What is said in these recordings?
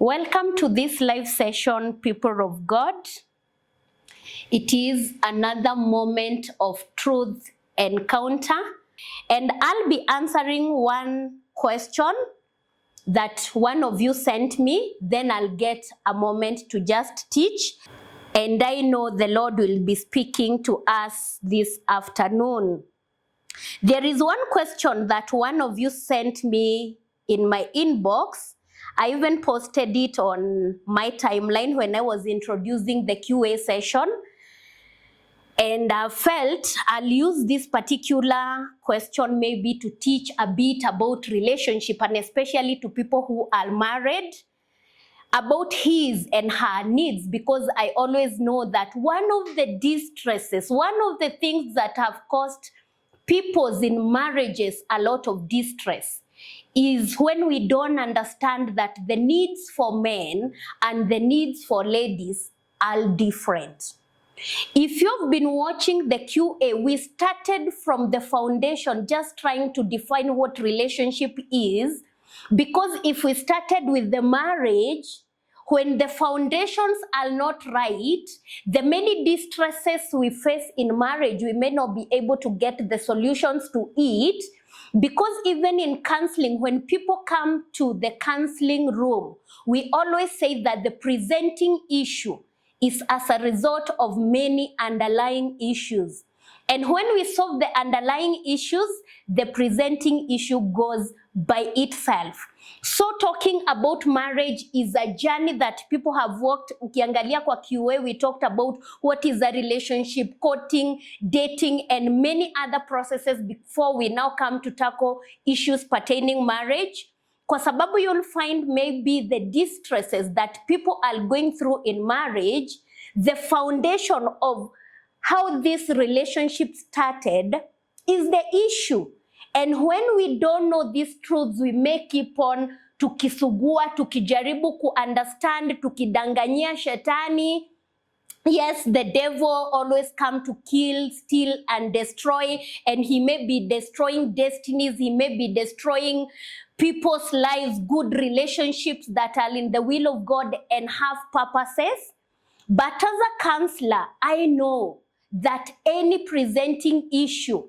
Welcome to this live session, people of God. It is another moment of truth encounter, and I'll be answering one question that one of you sent me. Then I'll get a moment to just teach, and I know the Lord will be speaking to us this afternoon. There is one question that one of you sent me in my inbox. I even posted it on my timeline when I was introducing the QA session. And I felt I'll use this particular question maybe to teach a bit about relationship, and especially to people who are married, about his and her needs, because I always know that one of the distresses, one of the things that have caused people's in marriages a lot of distress is when we don't understand that the needs for men and the needs for ladies are different. If you've been watching the QA, we started from the foundation just trying to define what relationship is, because if we started with the marriage, when the foundations are not right, the many distresses we face in marriage, we may not be able to get the solutions to it. Because even in counseling, when people come to the counseling room, we always say that the presenting issue is as a result of many underlying issues. And when we solve the underlying issues, the presenting issue goes by itself. So talking about marriage is a journey that people have walked. Ukiangalia kwa QA, we talked about what is a relationship, courting, dating, and many other processes before we now come to tackle issues pertaining marriage. Kwa sababu you'll find maybe the distresses that people are going through in marriage, the foundation of how this relationship started is the issue. And when we don't know these truths, we may keep on tukisugua, tukijaribu understand, tukidanganyia shetani. Yes, the devil always come to kill, steal, and destroy, and he may be destroying destinies, he may be destroying people's lives, good relationships that are in the will of God and have purposes. But as a counselor, I know that any presenting issue,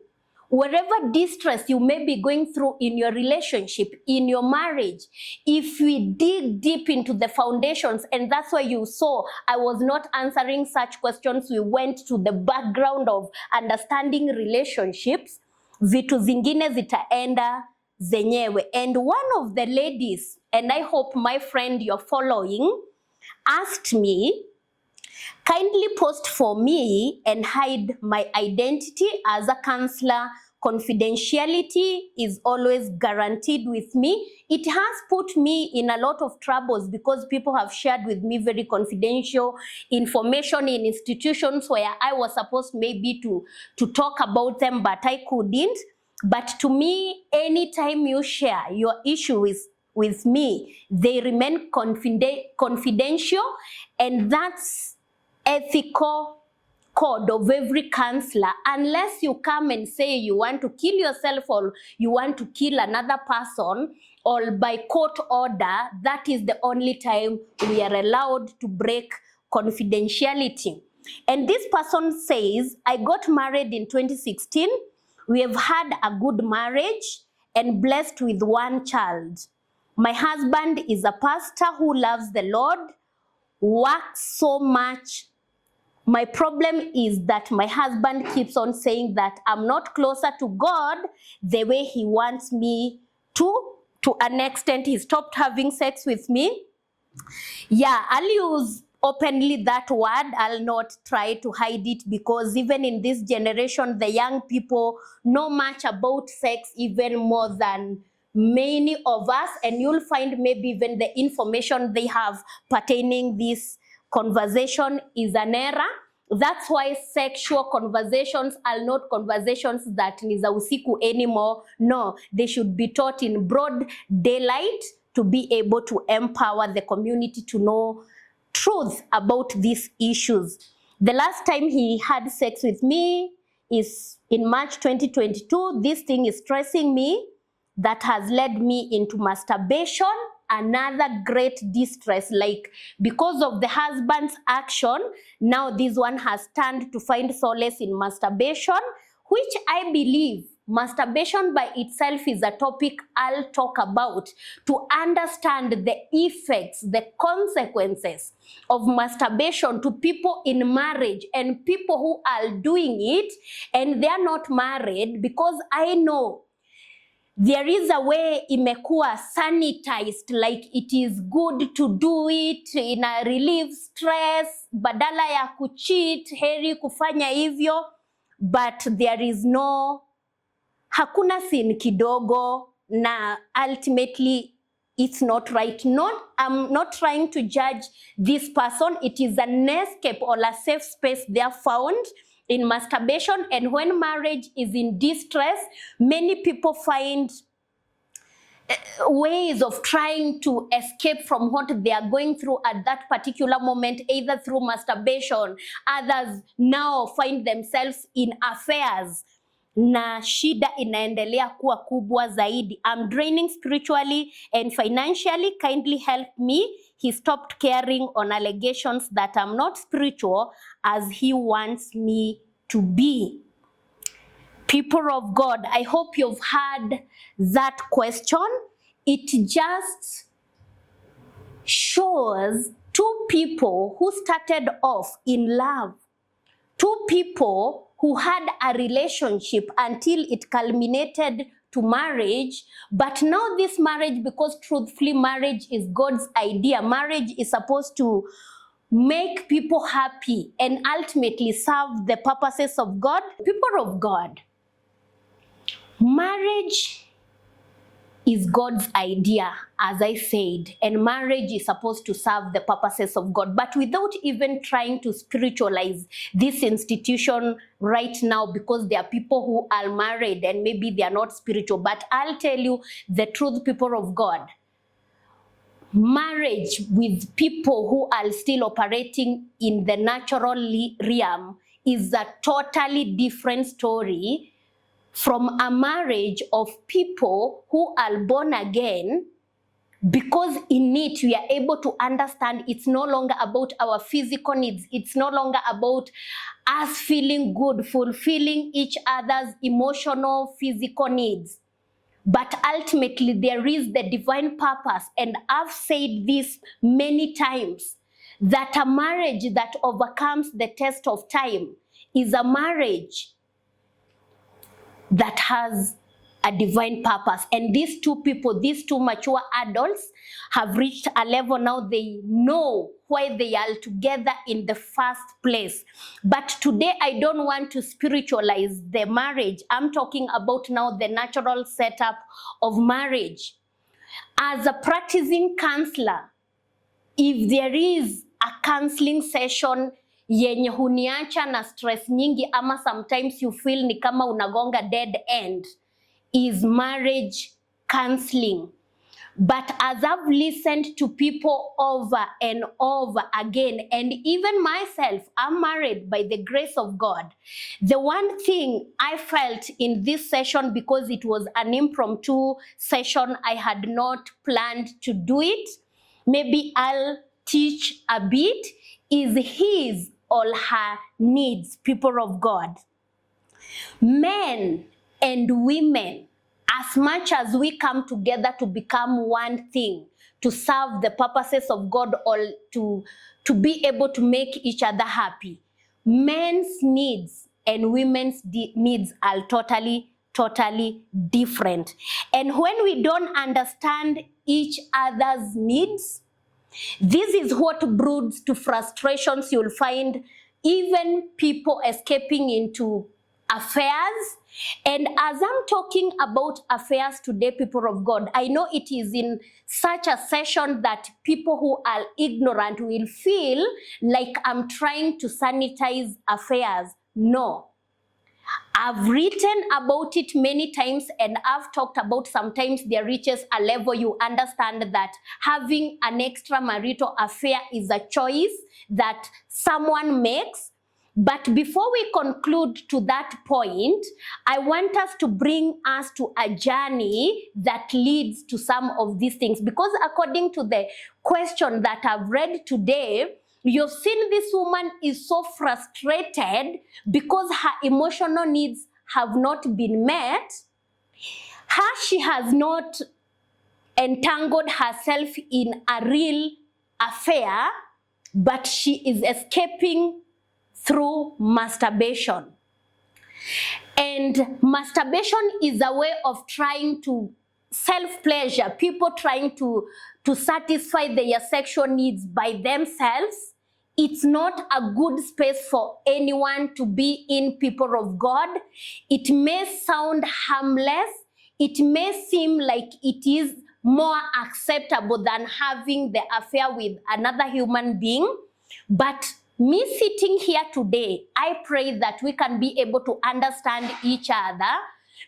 whatever distress you may be going through in your relationship, in your marriage, if we dig deep into the foundations, and that's why you saw I was not answering such questions, we went to the background of understanding relationships, vitu zingine zitaenda zenyewe. And one of the ladies, and I hope my friend you're following, asked me, kindly post for me and hide my identity. As a counselor, confidentiality is always guaranteed with me. It has put me in a lot of troubles because people have shared with me very confidential information in institutions where I was supposed maybe to talk about them, but I couldn't. But to me, anytime you share your issue with me, they remain confidential, and that's ethical code of every counselor. Unless you come and say you want to kill yourself or you want to kill another person, or by court order, that is the only time we are allowed to break confidentiality. And this person says, I got married in 2016. We have had a good marriage and blessed with one child. My husband is a pastor who loves the Lord, works so much. My problem is that my husband keeps on saying that I'm not closer to God the way he wants me to an extent. He stopped having sex with me. Yeah, I'll use openly that word. I'll not try to hide it, because even in this generation, the young people know much about sex even more than many of us, and you'll find maybe even the information they have pertaining this conversation is an error. That's why sexual conversations are not conversations that ni za usiku anymore. No, they should be taught in broad daylight to be able to empower the community to know truth about these issues. The last time he had sex with me is in March 2022. This thing is stressing me. That has led me into masturbation. another great distress, like because of the husband's action, now this one has turned to find solace in masturbation, which I believe masturbation by itself is a topic I'll talk about to understand the effects, the consequences of masturbation to people in marriage and people who are doing it and they are not married, because I know there is a way imekuwa sanitized, like it is good to do it, ina relieve stress, badala ya kucheat, heri kufanya hivyo, but there is no, hakuna sin kidogo, na ultimately it's not right. I'm not trying to judge this person. It is an escape or a safe space they are found in masturbation, and when marriage is in distress, many people find ways of trying to escape from what they are going through at that particular moment, either through masturbation. Others now find themselves in affairs, na shida inaendelea kuwa kubwa zaidi. I'm draining spiritually and financially. Kindly help me. He stopped caring on allegations that I'm not spiritual as he wants me to be. People of God, I hope you've heard that question. It just shows two people who started off in love, two people who had a relationship until it culminated to marriage. But now this marriage, because truthfully marriage is God's idea, marriage is supposed to make people happy and ultimately serve the purposes of God. People of God, marriage is God's idea, as I said, and marriage is supposed to serve the purposes of God, but without even trying to spiritualize this institution right now, because there are people who are married and maybe they are not spiritual. But I'll tell you the truth, people of God, marriage with people who are still operating in the natural realm is a totally different story from a marriage of people who are born again, because in it we are able to understand it's no longer about our physical needs. It's no longer about us feeling good, fulfilling each other's emotional, physical needs. But ultimately there is the divine purpose, and I've said this many times, that a marriage that overcomes the test of time is a marriage that has a divine purpose. And these two people, these two mature adults, have reached a level now they know why they are together in the first place. But today I don't want to spiritualize the marriage. I'm talking about now the natural setup of marriage. As a practicing counselor, if there is a counseling session yenye huniacha na stress nyingi, ama sometimes you feel ni kama unagonga dead end, is marriage counseling. But as I've listened to people over and over again, and even myself, I'm married by the grace of God, the one thing I felt in this session, because it was an impromptu session, I had not planned to do it, maybe I'll teach a bit, is his or her needs, people of God. Men and women, as much as we come together to become one thing, to serve the purposes of God, or to be able to make each other happy, men's needs and women's needs are totally different. And when we don't understand each other's needs, this is what broods to frustrations. You'll find even people escaping into affairs. And as I'm talking about affairs today, people of God, I know it is in such a session that people who are ignorant will feel like I'm trying to sanitize affairs. No. I've written about it many times, and I've talked about sometimes there reaches a level you understand that having an extramarital affair is a choice that someone makes. But before we conclude to that point, I want us to bring us to a journey that leads to some of these things. Because according to the question that I've read today, you've seen this woman is so frustrated because her emotional needs have not been met. She has not entangled herself in a real affair, but she is escaping through masturbation. And masturbation is a way of trying to self-pleasure, people trying to satisfy their sexual needs by themselves. It's not a good space for anyone to be in, people of God. It may sound harmless. It may seem like it is more acceptable than having the affair with another human being. But me sitting here today, I pray that we can be able to understand each other,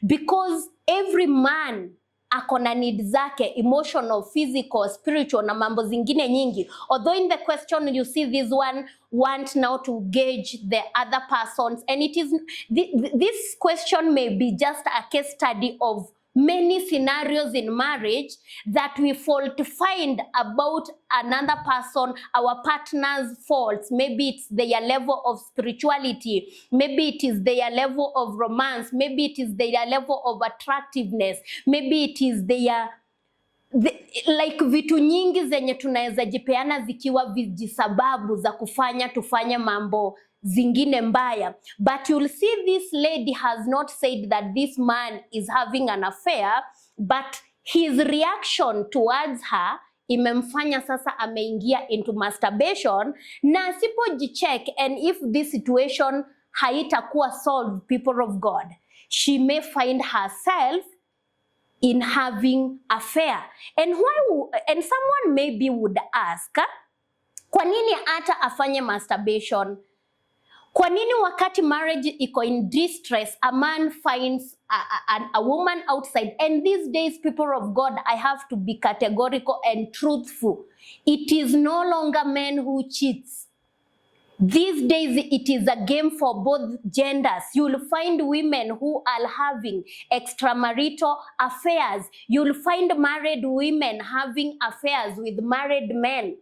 because every man akona need zake, emotional, physical, spiritual na mambo zingine nyingi. Although in the question you see this one want now to gauge the other persons, and it is this question may be just a case study of many scenarios in marriage that we fault to find about another person, our partner's faults. Maybe it's their level of spirituality, maybe it is their level of romance, maybe it is their level of attractiveness, maybe it is their like vitu nyingi zenye tunaweza jipeana zikiwa vijisababu za kufanya tufanye mambo zingine mbaya. But you'll see this lady has not said that this man is having an affair, but his reaction towards her imemfanya sasa ameingia into masturbation, na asipojicheck, and if this situation haitakuwa solved, people of God, she may find herself in having affair. And someone maybe would ask, kwa nini hata afanye masturbation? Kwa nini wakati marriage iko in distress, a man finds a woman outside? And these days, people of God, I have to be categorical and truthful. It is no longer men who cheats. These days, it is a game for both genders. You'll find women who are having extramarital affairs. You'll find married women having affairs with married men.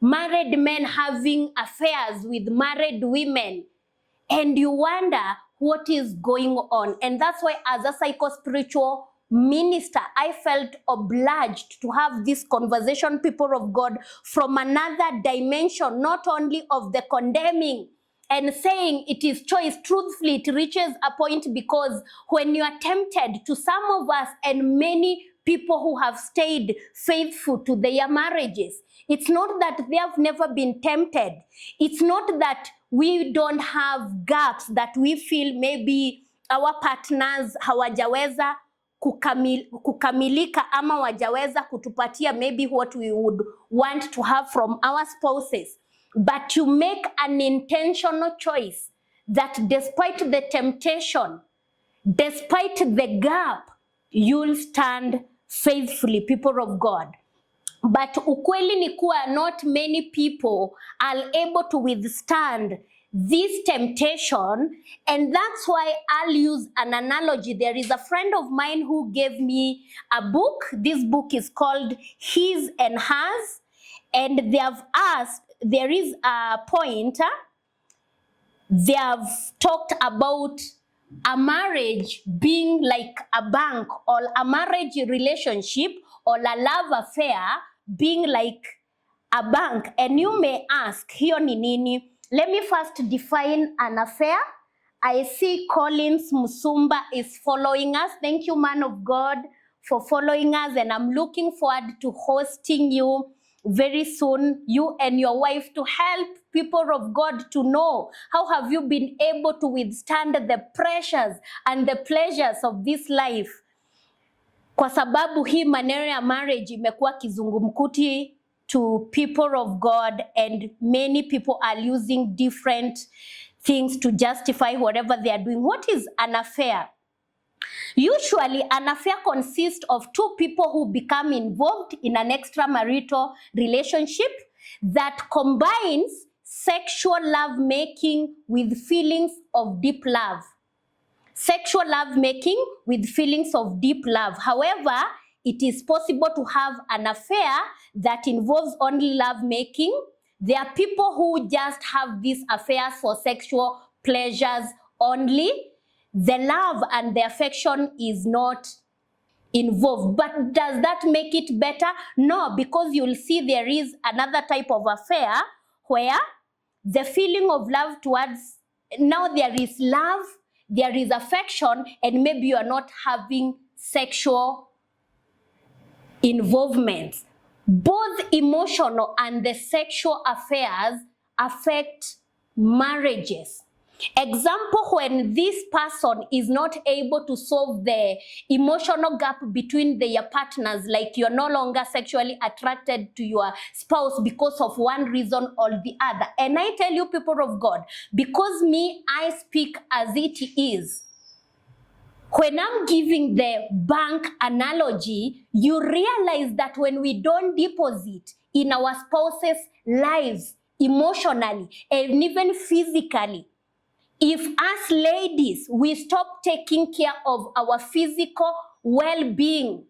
Married men having affairs with married women. And you wonder what is going on. And that's why, as a psycho-spiritual minister, I felt obliged to have this conversation, people of God, from another dimension, not only of the condemning and saying it is choice. Truthfully, it reaches a point, because when you are tempted, to some of us and many people who have stayed faithful to their marriages, it's not that they have never been tempted. It's not that we don't have gaps that we feel maybe our partners hawajaweza kukamilika ama wajaweza kutupatia maybe what we would want to have from our spouses. But you make an intentional choice that despite the temptation, despite the gap, you'll stand faithfully, people of God. But ukweli ni kuwa not many people are able to withstand this temptation, and that's why I'll use an analogy. There is a friend of mine who gave me a book. This book is called His and Hers, and they have asked, there is a point, they have talked about a marriage being like a bank, or a marriage relationship or a love affair being like a bank. And you may ask, hiyo ni nini? Let me first define an affair. I see Collins Musumba is following us. Thank you, man of God, for following us, and I'm looking forward to hosting you very soon, you and your wife, to help people of God to know how have you been able to withstand the pressures and the pleasures of this life. Kwa sababu hii maneno ya marriage imekuwa kizungumkuti to people of God, and many people are using different things to justify whatever they are doing. What is an affair? Usually, an affair consists of two people who become involved in an extramarital relationship that combines sexual love making with feelings of deep love. Sexual love making with feelings of deep love. However, it is possible to have an affair that involves only love making. There are people who just have these affairs for sexual pleasures only. The love and the affection is not involved. But does that make it better? No, because you'll see there is another type of affair where the feeling of love towards, now there is love, there is affection, and maybe you are not having sexual involvement. Both emotional and the sexual affairs affect marriages. Example, when this person is not able to solve the emotional gap between their partners, like you're no longer sexually attracted to your spouse because of one reason or the other. And I tell you, people of God, because me, I speak as it is. When I'm giving the bank analogy, you realize that when we don't deposit in our spouses' lives emotionally and even physically, if us ladies, we stop taking care of our physical well-being,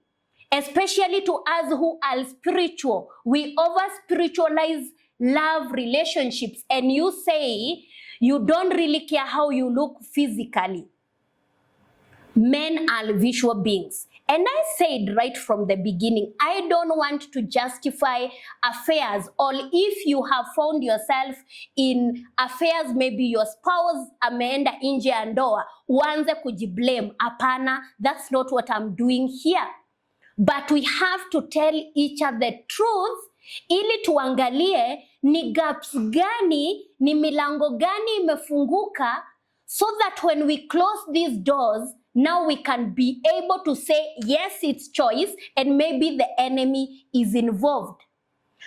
especially to us who are spiritual, we over-spiritualize love relationships, and you say you don't really care how you look physically. Men are visual beings. And I said right from the beginning, I don't want to justify affairs, or if you have found yourself in affairs, maybe your spouse ameenda nje ya ndoa, uanze kujiblame. Apana, that's not what I'm doing here. But we have to tell each other the truth, ili tuangalie ni gaps gani, ni milango gani imefunguka, so that when we close these doors, now we can be able to say, yes, it's choice, and maybe the enemy is involved.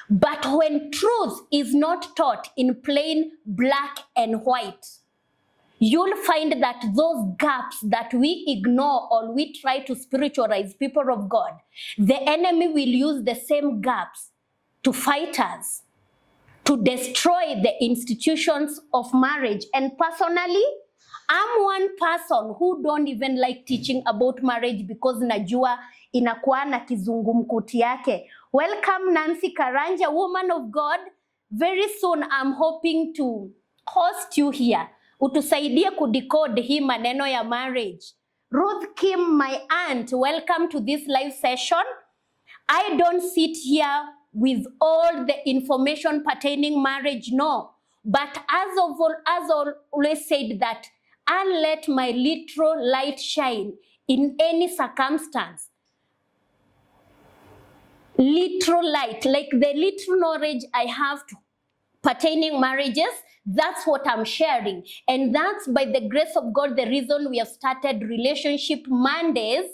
But when truth is not taught in plain black and white, you'll find that those gaps that we ignore or we try to spiritualize, people of God, the enemy will use the same gaps to fight us, to destroy the institutions of marriage. And personally, I'm one person who don't even like teaching about marriage because najua inakuwa na kizungumkuti yake. Welcome Nancy Karanja, woman of God. Very soon I'm hoping to host you here. Utusaidie kudecode hii maneno ya marriage. Ruth Kim, my aunt, welcome to this live session. I don't sit here with all the information pertaining marriage, no. But as always said that, and let my literal light shine in any circumstance. Literal light, like the little knowledge I have to pertaining marriages, that's what I'm sharing. And that's by the grace of God, the reason we have started Relationship Mondays,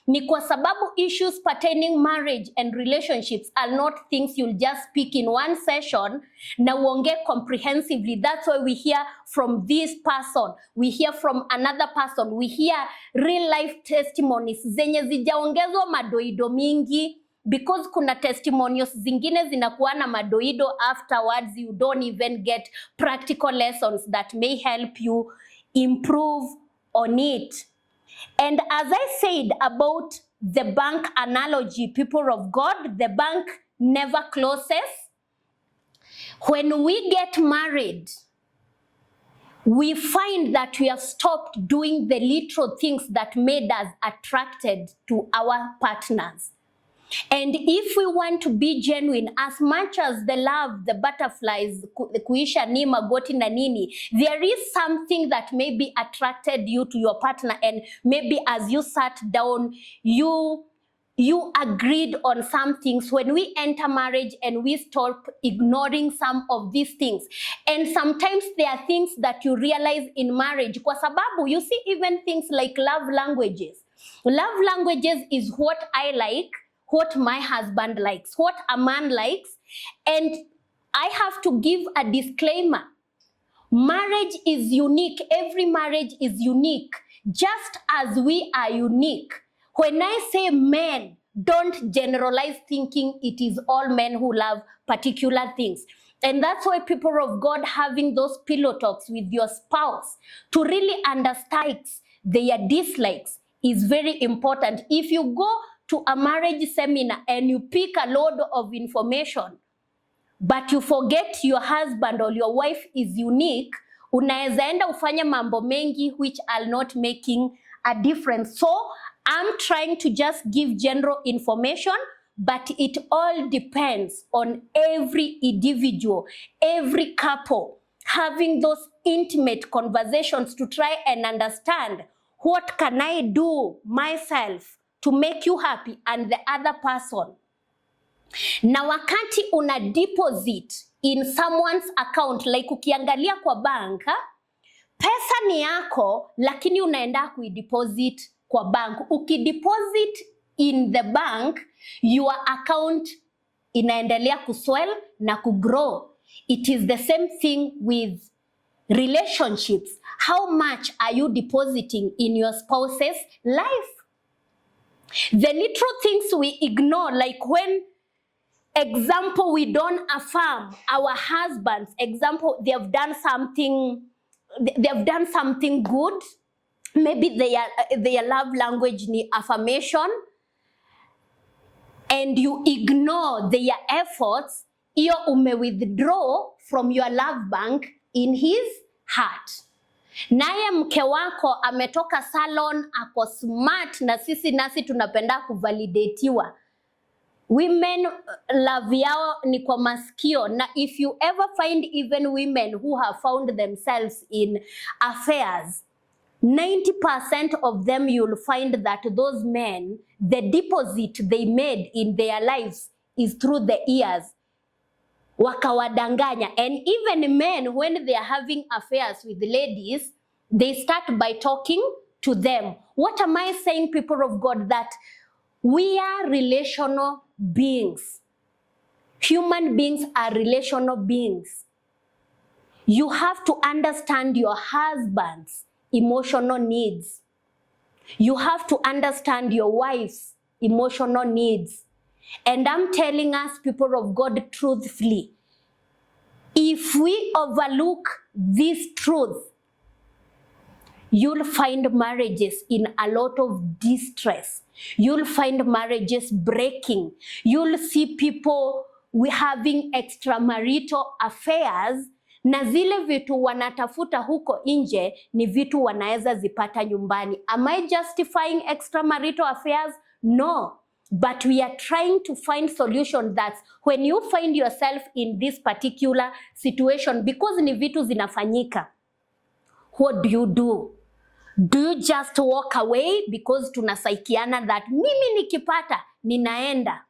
ni kwa sababu issues pertaining marriage and relationships are not things you'll just speak in one session na uonge comprehensively. That's why we hear from this person, we hear from another person, we hear real life testimonies zenye zijaongezwa madoido mingi, because kuna testimonials zingine zinakuwa na madoido, afterwards you don't even get practical lessons that may help you improve on it. And as I said about the bank analogy, people of God, the bank never closes. When we get married, we find that we have stopped doing the little things that made us attracted to our partners. And if we want to be genuine, as much as the love, the butterflies, kuisha ni magoti na nini, there is something that maybe attracted you to your partner, and maybe as you sat down, you agreed on some things. When we enter marriage and we stop ignoring some of these things, and sometimes there are things that you realize in marriage, kwa sababu you see even things like love languages. Love languages is what I like, what my husband likes, what a man likes. And I have to give a disclaimer. Marriage is unique. Every marriage is unique, just as we are unique. When I say men, don't generalize thinking it is all men who love particular things. And that's why, people of God, having those pillow talks with your spouse to really understand their dislikes is very important. If you go to a marriage seminar and you pick a load of information, but you forget your husband or your wife is unique, unaeza enda ufanye mambo mengi which are not making a difference. So I'm trying to just give general information, but it all depends on every individual, every couple, having those intimate conversations to try and understand, what can I do myself to make you happy and the other person. Na wakati una deposit in someone's account, like ukiangalia kwa bank, pesa ni yako lakini unaenda kuideposit kwa bank. Ukideposit in the bank, your account inaendelea kuswell na kugrow. It is the same thing with relationships. How much are you depositing in your spouse's life? The little things we ignore, like when, example, we don't affirm our husbands. Example, they have done something good. Maybe their love language ni affirmation, and you ignore their efforts. Iyo withdraw from your love bank in his heart. Naye mke wako ametoka salon, ako smart, na nasi tunapenda kuvalidatiwa. Women love yao ni kwa masikio. Na if you ever find even women who have found themselves in affairs, 90% of them, you'll find that those men, the deposit they made in their lives is through the ears. Wakawadanganya. And even men, when they are having affairs with ladies, they start by talking to them. What am I saying, people of God? That we are relational beings. Human beings are relational beings. You have to understand your husband's emotional needs. You have to understand your wife's emotional needs. And I'm telling us, people of God, truthfully, if we overlook this truth, you'll find marriages in a lot of distress. You'll find marriages breaking. You'll see people having extramarital affairs, na zile vitu wanatafuta huko nje ni vitu wanaeza zipata nyumbani. Am I justifying extramarital affairs? No. But we are trying to find solution that when you find yourself in this particular situation, because ni vitu zinafanyika, what do you do? Do you just walk away because tunasaikiana that mimi nikipata ninaenda?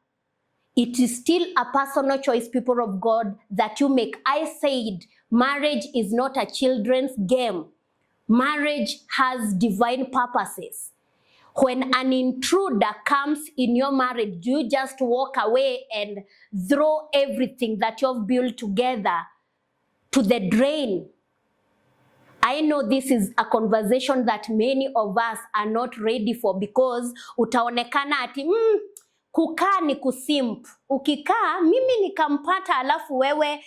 It is still a personal choice, people of God, that you make. I said marriage is not a children's game. Marriage has divine purposes. When an intruder comes in your marriage, do you just walk away and throw everything that you've built together to the drain? I know this is a conversation that many of us are not ready for, because utaonekana ati kukaa ni kusimp. Ukikaa mimi nikampata alafu wewe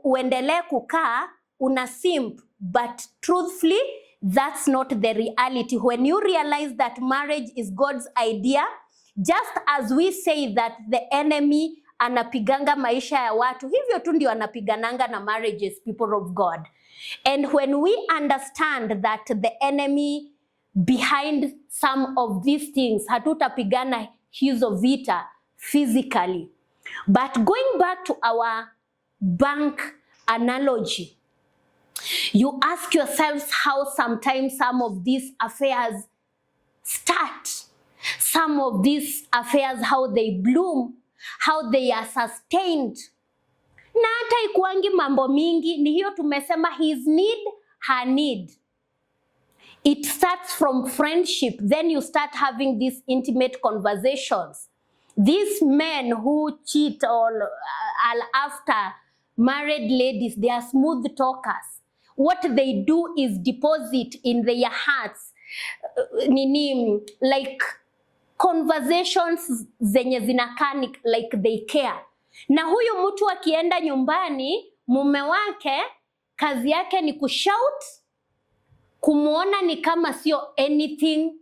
uendelee kukaa una simp. But truthfully, that's not the reality. When you realize that marriage is God's idea, just as we say that the enemy anapiganga maisha ya watu, hivyo tu ndio anapigananga na marriages, people of God. And when we understand that the enemy behind some of these things, hatutapigana hizo vita physically. But going back to our bank analogy, you ask yourselves how sometimes some of these affairs start. Some of these affairs, how they bloom, how they are sustained. Na hata ikuangi mambo mingi, ni hiyo tumesema his need, her need. It starts from friendship, then you start having these intimate conversations. These men who cheat or after married ladies, they are smooth talkers. What they do is deposit in their hearts, like conversations zenye zinakaa like they care. Na huyu mtu akienda nyumbani, mume wake kazi yake ni kushout, kumuona ni kama sio anything,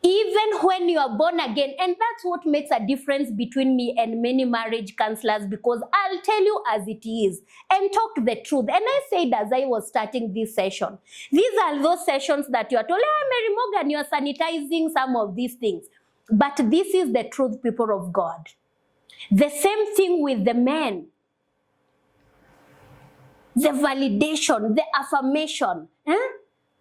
even when you are born again. And that's what makes a difference between me and many marriage counselors, because I'll tell you as it is and talk the truth. And I said as I was starting this session, these are those sessions that you are told, hey, Mary Morgan, you are sanitizing some of these things. But this is the truth, people of God. The same thing with the men. The validation, the affirmation,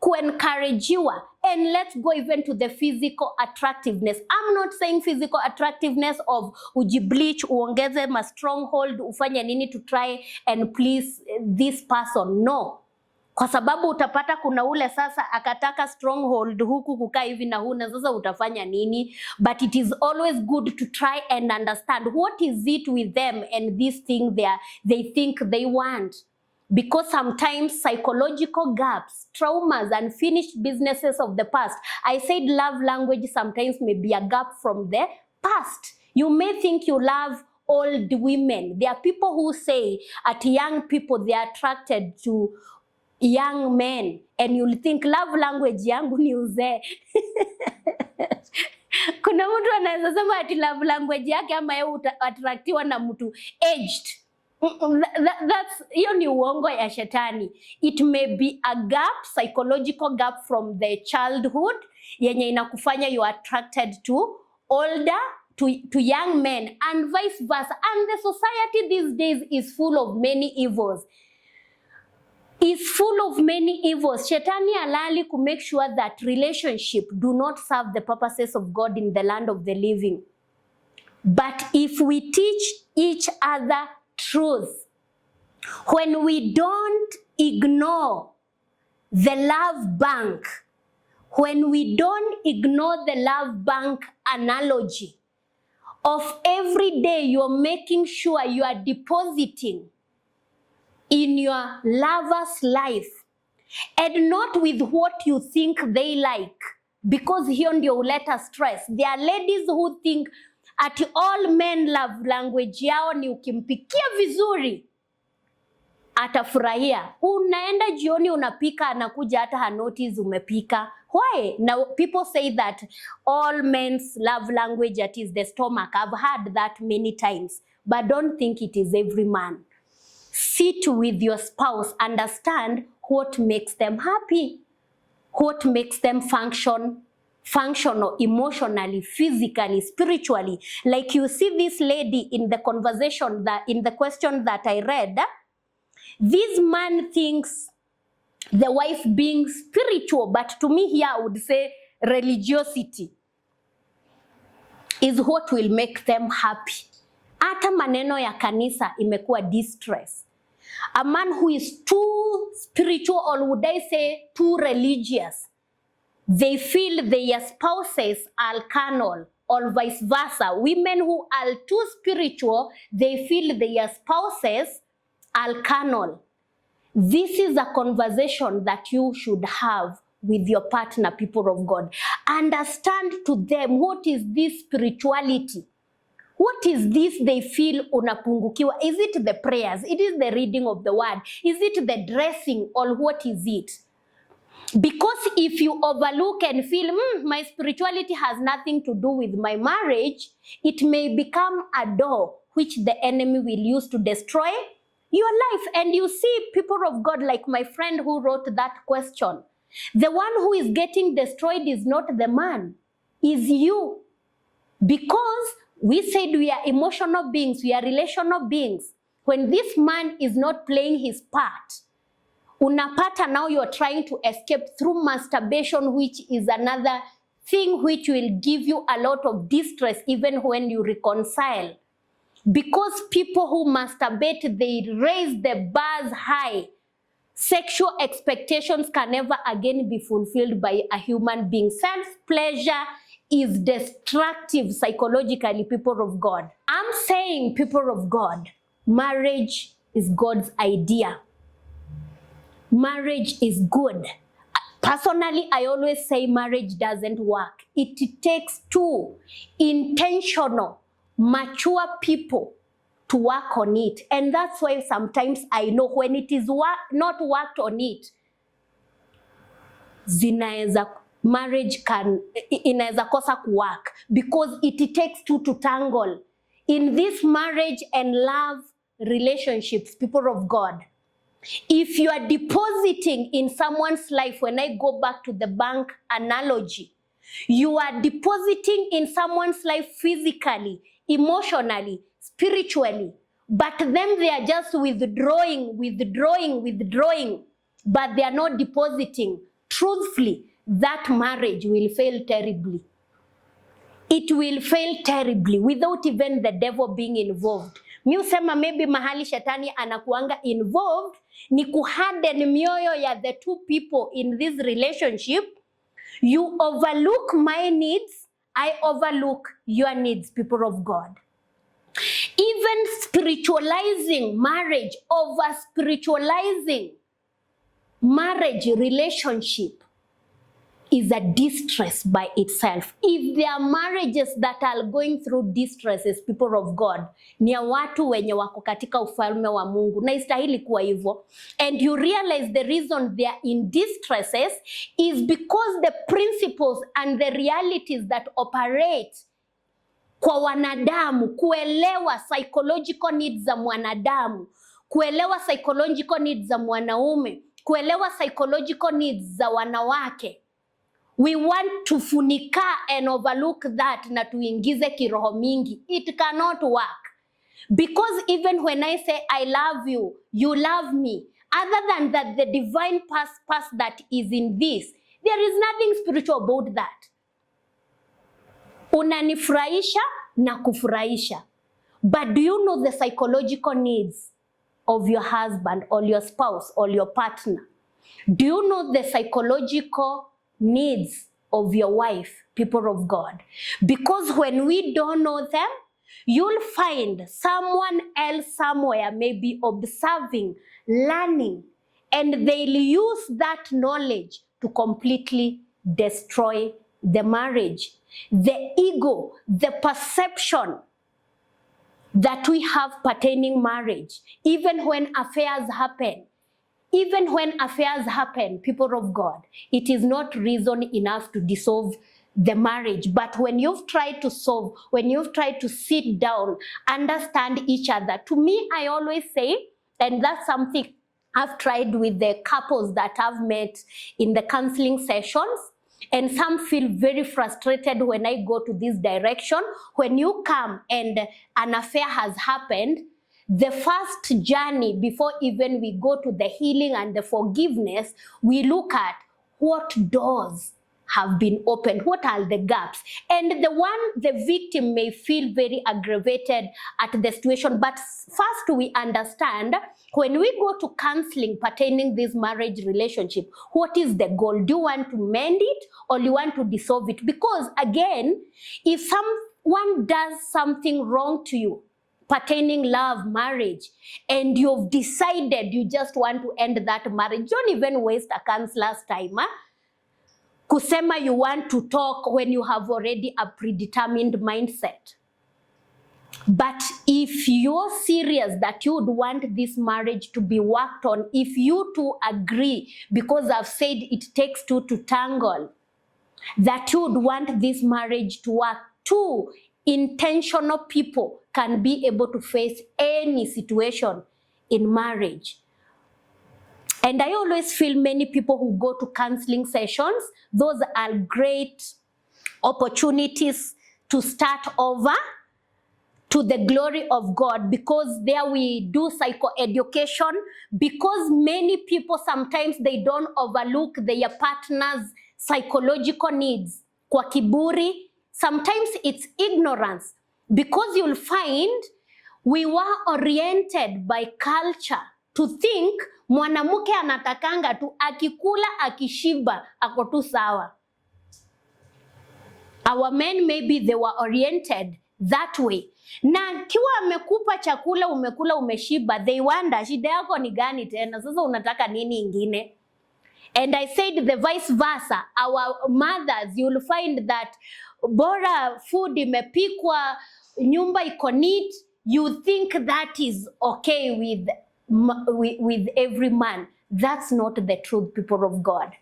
ku-encourage you. And let's go even to the physical attractiveness. I'm not saying physical attractiveness of ujibleach, uongeze ma stronghold, ufanye nini to try and please this person. No. Kwa sababu utapata kuna ule sasa akataka stronghold huku kukaa hivi na huna, sasa utafanya nini? But it is always good to try and understand what is it with them and this thing they think they want. Because sometimes psychological gaps, traumas, unfinished businesses of the past. I said love language sometimes may be a gap from the past. You may think you love old women. There are people who say at young people they are attracted to young men, and you'll think love language yangu ni uzee. Kuna mtu anaweza sema ati love language yake ama yeye attractiwa na mtu aged. That's hiyo ni uongo ya shetani. It may be a gap, psychological gap from the childhood yenye inakufanya you are attracted to older, to young men and vice versa. And the society these days is full of many evils. Shetani alali to make sure that relationship do not serve the purposes of God in the land of the living. But if we teach each other truth, when we don't ignore the love bank, when we don't ignore the love bank analogy of every day you're making sure you are depositing in your lover's life, and not with what you think they like, because hiyo ndio huleta stress. There are ladies who think at all men love language yao ni ukimpikia vizuri atafurahia. Unaenda jioni unapika, anakuja hata hanotice umepika. Why? Now people say that all men's love language that is the stomach. I've heard that many times, but don't think it is every man. Sit with your spouse, understand what makes them happy, what makes them functional emotionally, physically, spiritually. Like you see this lady in the conversation, in the question that I read, this man thinks the wife being spiritual, but to me here I would say religiosity is what will make them happy. Hata maneno ya kanisa imekuwa distress. A man who is too spiritual, or would I say too religious, they feel their spouses are carnal, or vice versa. Women who are too spiritual, they feel their spouses are carnal. This is a conversation that you should have with your partner, people of God. Understand to them what is this spirituality. What is this they feel unapungukiwa? Is it the prayers? It is the reading of the word? Is it the dressing, or what is it? Because if you overlook and feel, my spirituality has nothing to do with my marriage, it may become a door which the enemy will use to destroy your life. And you see, people of God, like my friend who wrote that question, the one who is getting destroyed is not the man, is you. Because we said we are emotional beings, we are relational beings. When this man is not playing his part, unapata now you're trying to escape through masturbation, which is another thing which will give you a lot of distress even when you reconcile. Because people who masturbate, they raise the bars high. Sexual expectations can never again be fulfilled by a human being. Self-pleasure is destructive psychologically, people of God. I'm saying, people of God, marriage is God's idea. Marriage is good. Personally, I always say marriage doesn't work. It takes two intentional, mature people to work on it. And that's why sometimes I know when it is not worked on it, marriage inaweza kosa kuwork, because it takes two to tangle. In this marriage and love relationships, people of God, if you are depositing in someone's life, when I go back to the bank analogy, you are depositing in someone's life physically, emotionally, spiritually, but then they are just withdrawing, but they are not depositing. Truthfully, that marriage will fail terribly. It will fail terribly without even the devil being involved. Mi usema maybe mahali shetani anakuanga involved ni kuharden mioyo ya the two people in this relationship. You overlook my needs, I overlook your needs, people of God. Even spiritualizing marriage, over spiritualizing marriage relationship is a distress by itself. If there are marriages that are going through distresses, people of God, ni ya watu wenye wako katika ufalme wa Mungu, na istahili kuwa hivyo. And you realize the reason they are in distresses is because the principles and the realities that operate kwa wanadamu, kuelewa psychological needs za mwanadamu, kuelewa psychological needs za mwanaume, kuelewa psychological needs za wanawake. We want to funika and overlook that na tuingize kiroho mingi. It cannot work. Because even when I say I love you, you love me, other than that the divine purpose that is in this, there is nothing spiritual about that. Unanifurahisha na kufurahisha. But do you know the psychological needs of your husband or your spouse or your partner? Do you know the psychological needs of your wife, people of God? Because when we don't know them, you'll find someone else somewhere maybe observing, learning, and they'll use that knowledge to completely destroy the marriage. The ego, the perception that we have pertaining marriage, even when affairs happen, people of God, it is not reason enough to dissolve the marriage. But when you've tried to solve, when you've tried to sit down, understand each other, to me, I always say, and that's something I've tried with the couples that I've met in the counseling sessions, and some feel very frustrated when I go to this direction. When you come and an affair has happened, the first journey before even we go to the healing and the forgiveness, we look at what doors have been opened, what are the gaps. And the victim may feel very aggravated at the situation, but first we understand when we go to counseling pertaining this marriage relationship, what is the goal? Do you want to mend it or you want to dissolve it? Because again, if someone does something wrong to you pertaining love, marriage, and you've decided you just want to end that marriage, don't even waste a counselor's time. Kusema you want to talk when you have already a predetermined mindset. But if you're serious that you would want this marriage to be worked on, if you two agree, because I've said it takes two to tangle, that you would want this marriage to work, two intentional people can be able to face any situation in marriage. And I always feel many people who go to counseling sessions, those are great opportunities to start over to the glory of God, because there we do psychoeducation, because many people sometimes they don't overlook their partner's psychological needs. Kwa kiburi, sometimes it's ignorance, because you'll find we were oriented by culture to think mwanamuke anatakanga tu akikula akishiba ako tu sawa. Our men maybe they were oriented that way. Na kiwa amekupa chakula umekula umeshiba, they wonder shida yako ni gani tena, sasa unataka nini ingine? And I said the vice versa. Our mothers, you'll find that bora food imepikwa, nyumba iko neat, you think that is okay with every man. That's not the truth, people of God.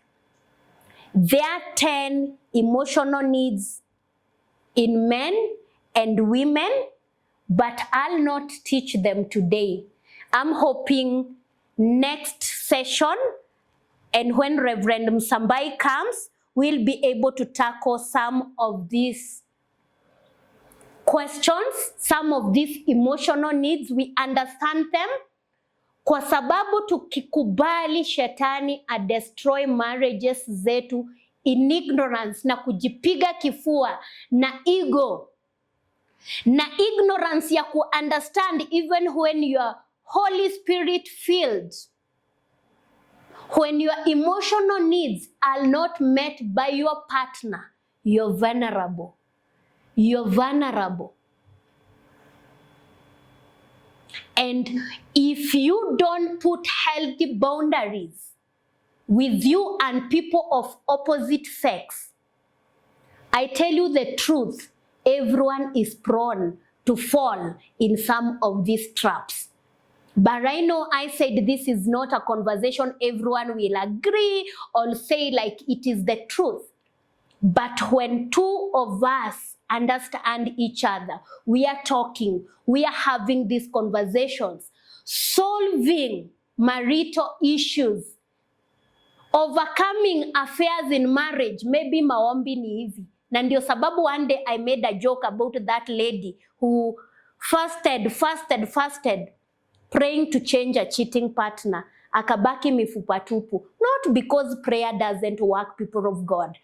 There are 10 emotional needs in men and women, but I'll not teach them today. I'm hoping next session, and when Reverend Msambai comes, we'll be able to tackle some of these questions, some of these emotional needs. We understand them, kwa sababu tukikubali shetani destroy marriages zetu in ignorance na kujipiga kifua na ego na ignorance ya ku understand even when you are Holy Spirit filled, when your emotional needs are not met by your partner, you're vulnerable. You're vulnerable. And if you don't put healthy boundaries with you and people of opposite sex, I tell you the truth, everyone is prone to fall in some of these traps. But I know I said this is not a conversation everyone will agree or say like it is the truth. But when two of us understand each other, we are talking, we are having these conversations, solving marital issues, overcoming affairs in marriage. Maybe maombi ni hivi. Na ndio sababu one day I made a joke about that lady who fasted, praying to change a cheating partner. Akabaki mifupa tupu. Not because prayer doesn't work, people of God.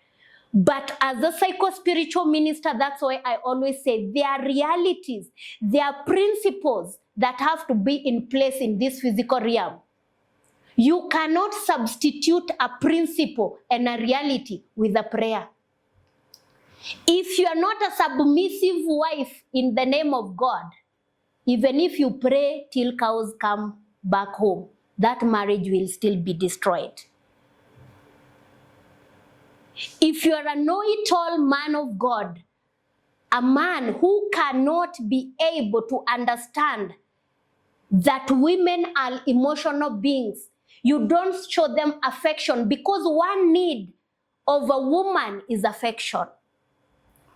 But as a psycho-spiritual minister, that's why I always say there are realities, there are principles that have to be in place in this physical realm. You cannot substitute a principle and a reality with a prayer. If you are not a submissive wife in the name of God, even if you pray till cows come back home, that marriage will still be destroyed. If you are a know-it-all man of God, a man who cannot be able to understand that women are emotional beings, you don't show them affection, because one need of a woman is affection.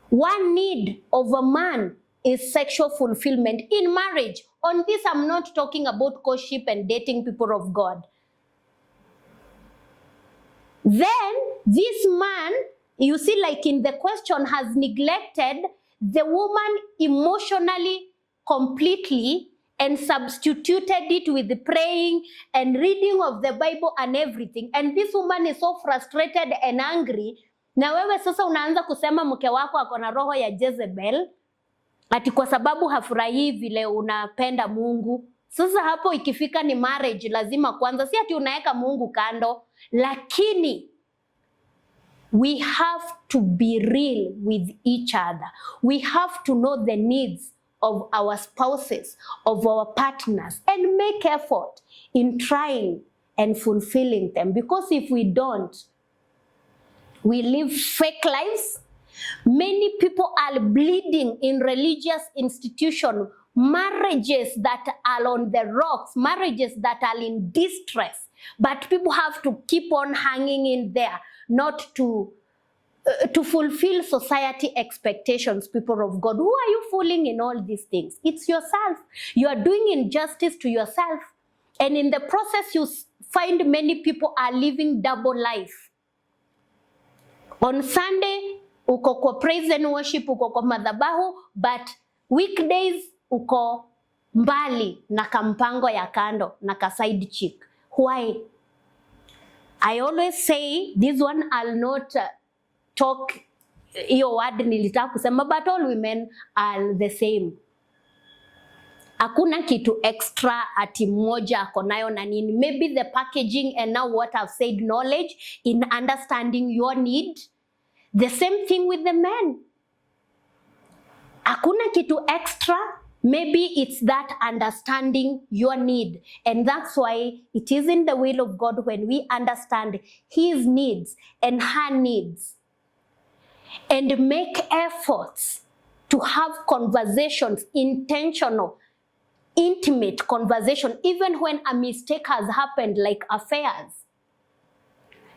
One need of a man is sexual fulfillment in marriage. On this, I'm not talking about courtship and dating, people of God. Then this man, you see, like in the question, has neglected the woman emotionally completely and substituted it with the praying and reading of the Bible and everything. And this woman is so frustrated and angry. Na wewe sasa unaanza kusema mke wako ako na roho ya Jezebel, ati kwa sababu hafurahii vile unapenda Mungu. Sasa hapo ikifika ni marriage, lazima kwanza, si ati unaweka Mungu kando, lakini we have to be real with each other. We have to know the needs of our spouses, of our partners, and make effort in trying and fulfilling them. Because if we don't, we live fake lives. Many people are bleeding in religious institutions, marriages that are on the rocks, marriages that are in distress. But people have to keep on hanging in there, not to fulfill society expectations, people of God. Who are you fooling in all these things? It's yourself. You are doing injustice to yourself. And in the process, you find many people are living double life. On Sunday, uko kwa praise and worship, uko kwa madhabahu, but weekdays uko mbali na kampango ya kando, na ka side chick. Why? I always say, this one I'll not talk hiyo word nilitaka kusema, but all women are the same. Hakuna kitu extra ati mmoja ako nayo na nini. Maybe the packaging and now what I've said, knowledge in understanding your need. The same thing with the men. Hakuna kitu extra. Maybe it's that understanding your need. And that's why it is in the will of God when we understand his needs and her needs and make efforts to have conversations, intentional, intimate conversation, even when a mistake has happened, like affairs.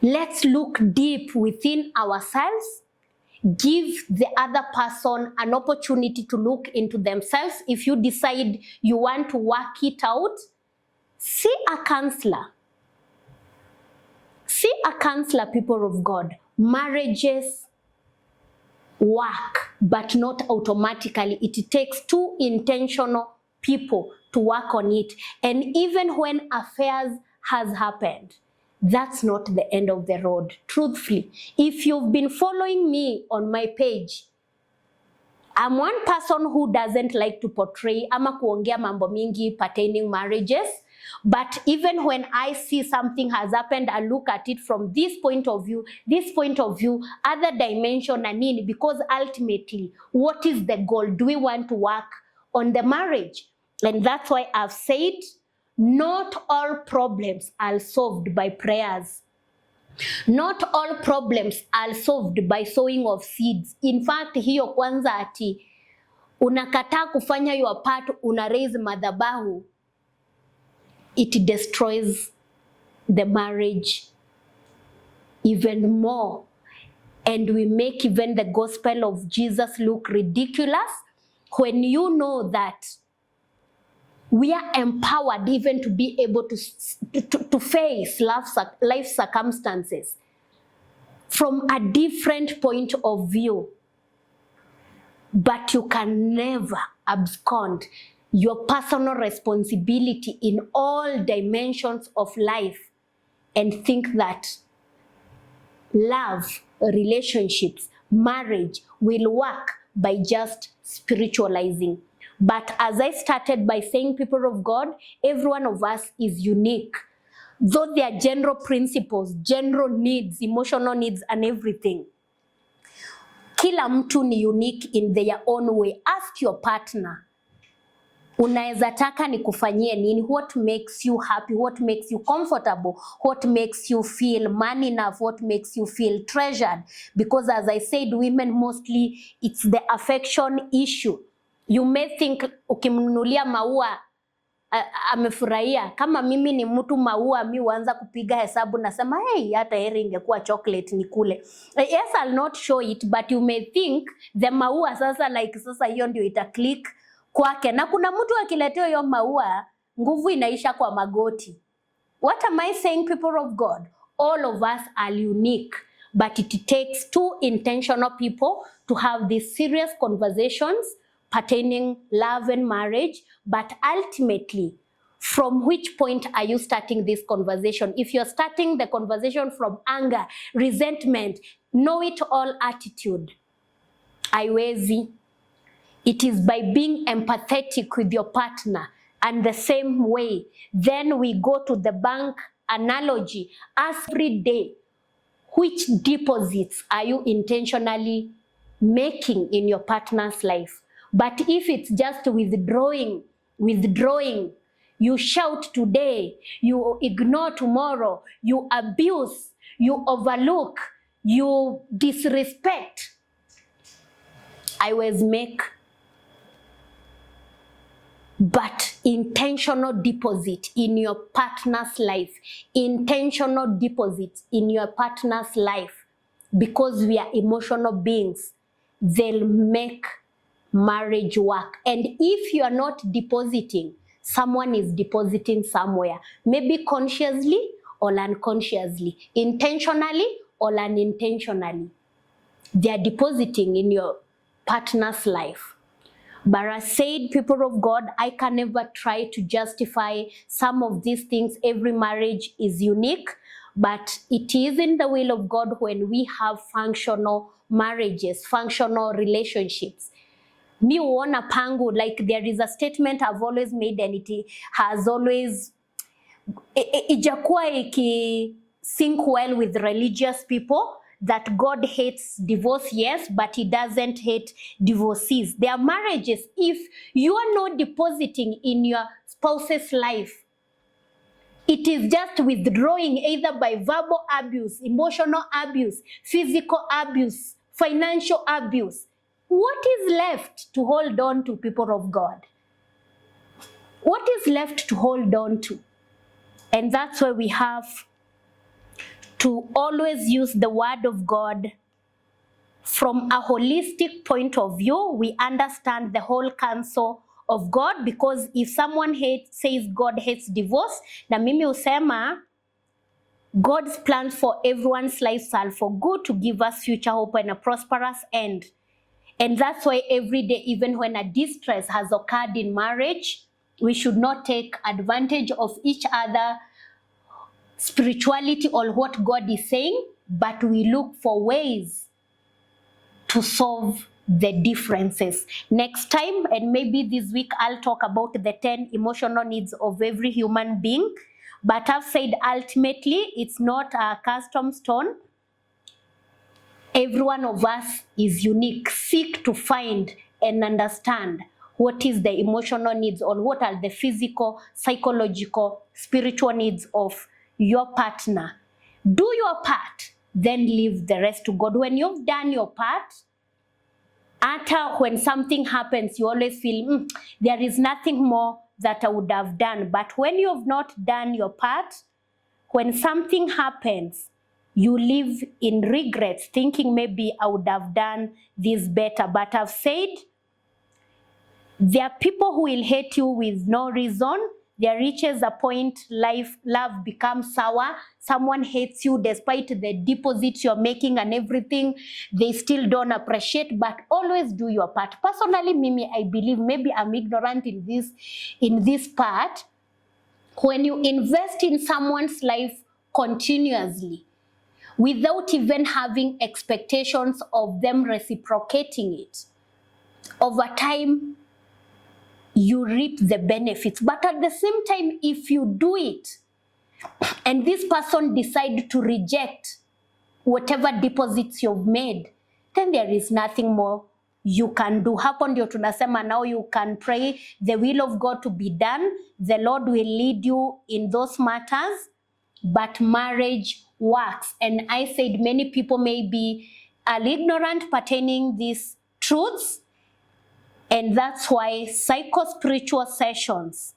Let's look deep within ourselves. Give the other person an opportunity to look into themselves. If you decide you want to work it out, see a counselor. See a counselor, people of God. Marriages work, but not automatically. It takes two intentional people to work on it. And even when affairs has happened, that's not the end of the road. Truthfully, if you've been following me on my page, I'm one person who doesn't like to portray ama kuongea mambo mingi pertaining marriages. But even when I see something has happened, I look at it from this point of view, other dimension na nini, because ultimately, what is the goal? Do we want to work on the marriage? And that's why I've said, not all problems are solved by prayers. Not all problems are solved by sowing of seeds. In fact, hiyo kwanza ati unakataa kufanya your part, una raise madhabahu, it destroys the marriage even more. And we make even the gospel of Jesus look ridiculous when you know that we are empowered even to be able to face life circumstances from a different point of view. But you can never abscond your personal responsibility in all dimensions of life and think that love, relationships, marriage will work by just spiritualizing. But as I started by saying, people of God, every one of us is unique. Though there are general principles, general needs, emotional needs and everything, kila mtu ni unique in their own way. Ask your partner, unaweza taka nikufanyie nini? What makes you happy? What makes you comfortable? What makes you feel man enough? What makes you feel treasured? Because as I said, women mostly, it's the affection issue. You may think ukimnunulia maua amefurahia. Kama mimi ni mtu maua, mi huanza kupiga hesabu nasema hey, hata heri ingekuwa chocolate nikule. Yes, I'll not show it, but you may think the maua sasa like sasa hiyo ndio ita click kwake. Na kuna mtu akiletea hiyo maua, nguvu inaisha kwa magoti. What am I saying, people of God? All of us are unique, but it takes two intentional people to have these serious conversations pertaining love and marriage. But ultimately, from which point are you starting this conversation? If you're starting the conversation from anger, resentment, know-it-all attitude, haiwezi. It is by being empathetic with your partner, and the same way, then we go to the bank analogy. Ask every day, which deposits are you intentionally making in your partner's life? But if it's just withdrawing, you shout today, you ignore tomorrow, you abuse, you overlook, you disrespect, I always make. But intentional deposit in your partner's life, intentional deposit in your partner's life, because we are emotional beings, they'll make marriage work. And if you are not depositing, someone is depositing somewhere, maybe consciously or unconsciously, intentionally or unintentionally. They are depositing in your partner's life. But as said, people of God, I can never try to justify some of these things. Every marriage is unique, but it is in the will of God when we have functional marriages, functional relationships. Mi uona pangu, like there is a statement I've always made, and it has always ijakuwa iki sync well with religious people, that God hates divorce, yes, but he doesn't hate divorcees. There are marriages, if you are not depositing in your spouse's life, it is just withdrawing either by verbal abuse, emotional abuse, physical abuse, financial abuse. What is left to hold on to, people of God? what is left to hold on to? And that's why we have to always use the word of God from a holistic point of view. We understand the whole counsel of God, because if someone says God hates divorce, na mimi husema God's plans for everyone's lives are for good, to give us future hope and a prosperous end. And that's why every day, even when a distress has occurred in marriage, we should not take advantage of each other spirituality or what God is saying, but we look for ways to solve the differences. Next time, and maybe this week, I'll talk about the 10 emotional needs of every human being. But I've said ultimately, it's not a custom stone. Every one of us is unique. Seek to find and understand what is the emotional needs, or what are the physical, psychological, spiritual needs of your partner. Do your part, then leave the rest to God. When you've done your part, after when something happens, you always feel, there is nothing more that I would have done. But when you have not done your part, when something happens, you live in regrets, thinking maybe I would have done this better. But I've said, there are people who will hate you with no reason. There reaches a point, love becomes sour. Someone hates you despite the deposit you're making and everything. They still don't appreciate, but always do your part. Personally, Mimi, I believe, maybe I'm ignorant in this part. When you invest in someone's life continuously, without even having expectations of them reciprocating it, over time, you reap the benefits. But at the same time, if you do it and this person decides to reject whatever deposits you've made, then there is nothing more you can do. Hapo ndio tunasema, now you can pray the will of God to be done. The Lord will lead you in those matters, but marriage works. And I said many people may be ignorant pertaining these truths, and that's why psycho-spiritual sessions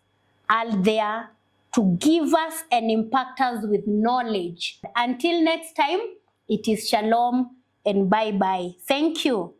are there to give us and impact us with knowledge. Until next time, it is shalom and bye-bye. Thank you.